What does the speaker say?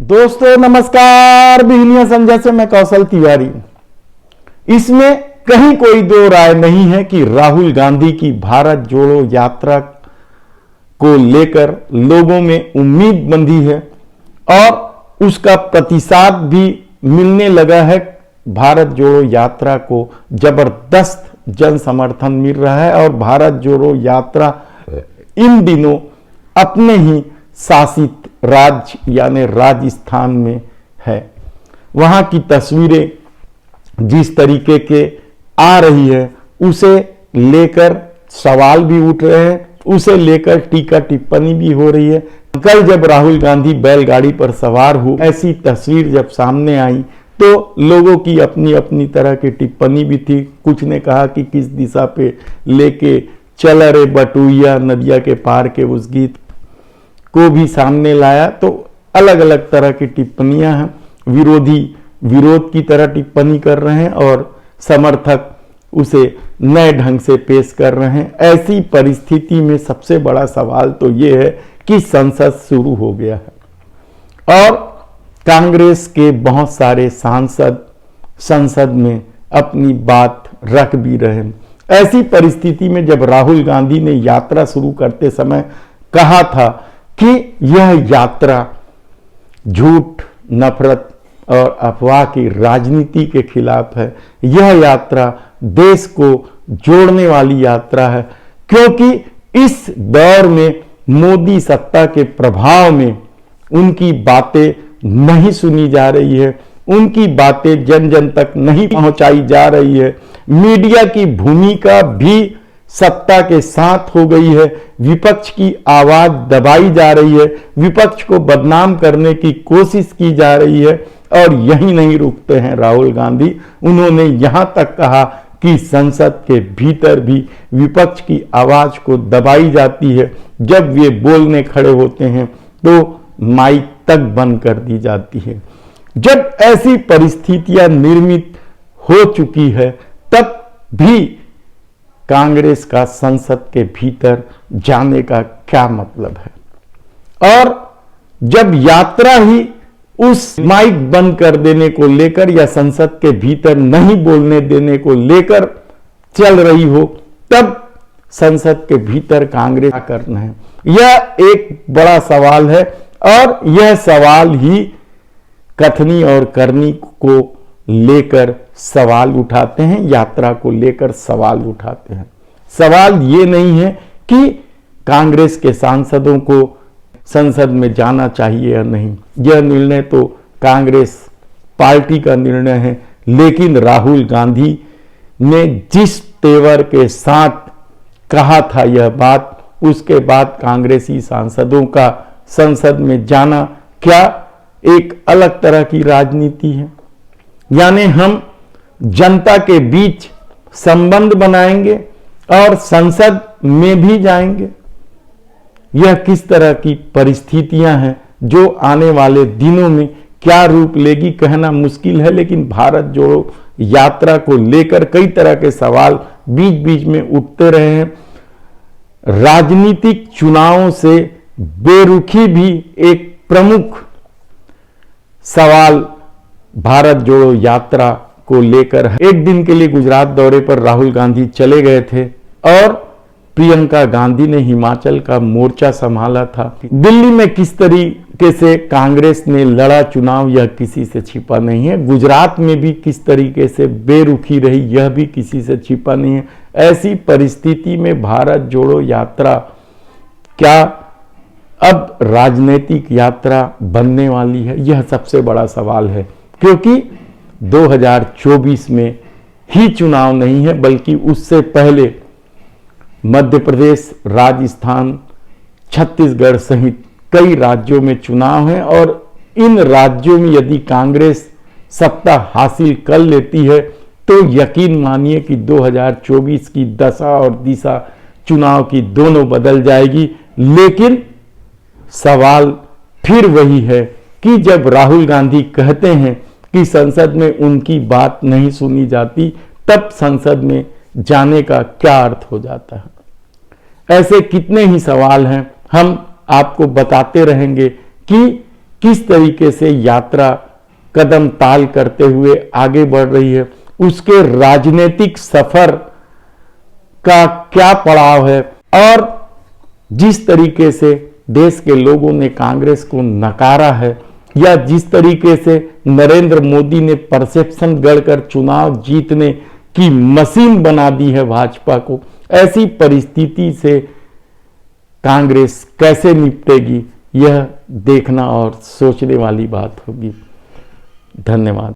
दोस्तों नमस्कार, बिहनिया संजय से मैं कौशल तिवारी। इसमें कहीं कोई दो राय नहीं है कि राहुल गांधी की भारत जोड़ो यात्रा को लेकर लोगों में उम्मीद बंधी है और उसका प्रतिसाद भी मिलने लगा है। भारत जोड़ो यात्रा को जबरदस्त जन समर्थन मिल रहा है और भारत जोड़ो यात्रा इन दिनों अपने ही शासित राज्य यानी राजस्थान में है। वहां की तस्वीरें जिस तरीके के आ रही है उसे लेकर सवाल भी उठ रहे हैं, उसे लेकर टीका टिप्पणी भी हो रही है। कल जब राहुल गांधी बैलगाड़ी पर सवार हो, ऐसी तस्वीर जब सामने आई तो लोगों की अपनी अपनी तरह की टिप्पणी भी थी। कुछ ने कहा कि किस दिशा पे लेके चल रे बटुइया नदिया के पार के उस गीत को भी सामने लाया। तो अलग अलग तरह की टिप्पणियां हैं। विरोधी विरोध की तरह टिप्पणी कर रहे हैं और समर्थक उसे नए ढंग से पेश कर रहे हैं। ऐसी परिस्थिति में सबसे बड़ा सवाल तो यह है कि संसद शुरू हो गया है और कांग्रेस के बहुत सारे सांसद संसद में अपनी बात रख भी रहे हैं। ऐसी परिस्थिति में जब राहुल गांधी ने यात्रा शुरू करते समय कहा था कि यह यात्रा झूठ, नफरत और अफवाह की राजनीति के खिलाफ है, यह यात्रा देश को जोड़ने वाली यात्रा है, क्योंकि इस दौर में मोदी सत्ता के प्रभाव में उनकी बातें नहीं सुनी जा रही है, उनकी बातें जन जन तक नहीं पहुंचाई जा रही है। मीडिया की भूमिका भी सत्ता के साथ हो गई है, विपक्ष की आवाज दबाई जा रही है, विपक्ष को बदनाम करने की कोशिश की जा रही है। और यही नहीं रुकते हैं राहुल गांधी, उन्होंने यहां तक कहा कि संसद के भीतर भी विपक्ष की आवाज को दबाई जाती है। जब वे बोलने खड़े होते हैं तो माइक तक बंद कर दी जाती है। जब ऐसी परिस्थितियां निर्मित हो चुकी है तब भी कांग्रेस का संसद के भीतर जाने का क्या मतलब है। और जब यात्रा ही उस माइक बंद कर देने को लेकर या संसद के भीतर नहीं बोलने देने को लेकर चल रही हो, तब संसद के भीतर कांग्रेस क्या करना है, यह एक बड़ा सवाल है। और यह सवाल ही कथनी और करनी को लेकर सवाल उठाते हैं, यात्रा को लेकर सवाल उठाते हैं। सवाल ये नहीं है कि कांग्रेस के सांसदों को संसद में जाना चाहिए या नहीं, यह निर्णय तो कांग्रेस पार्टी का निर्णय है। लेकिन राहुल गांधी ने जिस तेवर के साथ कहा था यह बात, उसके बाद कांग्रेसी सांसदों का संसद में जाना क्या एक अलग तरह की राजनीति है। यानी हम जनता के बीच संबंध बनाएंगे और संसद में भी जाएंगे। यह किस तरह की परिस्थितियां हैं जो आने वाले दिनों में क्या रूप लेगी कहना मुश्किल है। लेकिन भारत जोड़ो यात्रा को लेकर कई तरह के सवाल बीच बीच में उठते रहे हैं। राजनीतिक चुनावों से बेरुखी भी एक प्रमुख सवाल भारत जोड़ो यात्रा को लेकर है। एक दिन के लिए गुजरात दौरे पर राहुल गांधी चले गए थे और प्रियंका गांधी ने हिमाचल का मोर्चा संभाला था। दिल्ली में किस तरीके से कांग्रेस ने लड़ा चुनाव यह किसी से छिपा नहीं है। गुजरात में भी किस तरीके से बेरुखी रही यह भी किसी से छिपा नहीं है। ऐसी परिस्थिति में भारत जोड़ो यात्रा क्या अब राजनीतिक यात्रा बनने वाली है, यह सबसे बड़ा सवाल है। क्योंकि 2024 में ही चुनाव नहीं है, बल्कि उससे पहले मध्य प्रदेश, राजस्थान, छत्तीसगढ़ सहित कई राज्यों में चुनाव हैं। और इन राज्यों में यदि कांग्रेस सत्ता हासिल कर लेती है तो यकीन मानिए कि 2024 की दशा और दिशा चुनाव की दोनों बदल जाएगी। लेकिन सवाल फिर वही है कि जब राहुल गांधी कहते हैं कि संसद में उनकी बात नहीं सुनी जाती, तब संसद में जाने का क्या अर्थ हो जाता है। ऐसे कितने ही सवाल हैं, हम आपको बताते रहेंगे कि किस तरीके से यात्रा कदम ताल करते हुए आगे बढ़ रही है, उसके राजनीतिक सफर का क्या पड़ाव है, और जिस तरीके से देश के लोगों ने कांग्रेस को नकारा है, या जिस तरीके से नरेंद्र मोदी ने परसेप्शन गढ़कर चुनाव जीतने की मशीन बना दी है भाजपा को, ऐसी परिस्थिति से कांग्रेस कैसे निपटेगी, यह देखना और सोचने वाली बात होगी। धन्यवाद।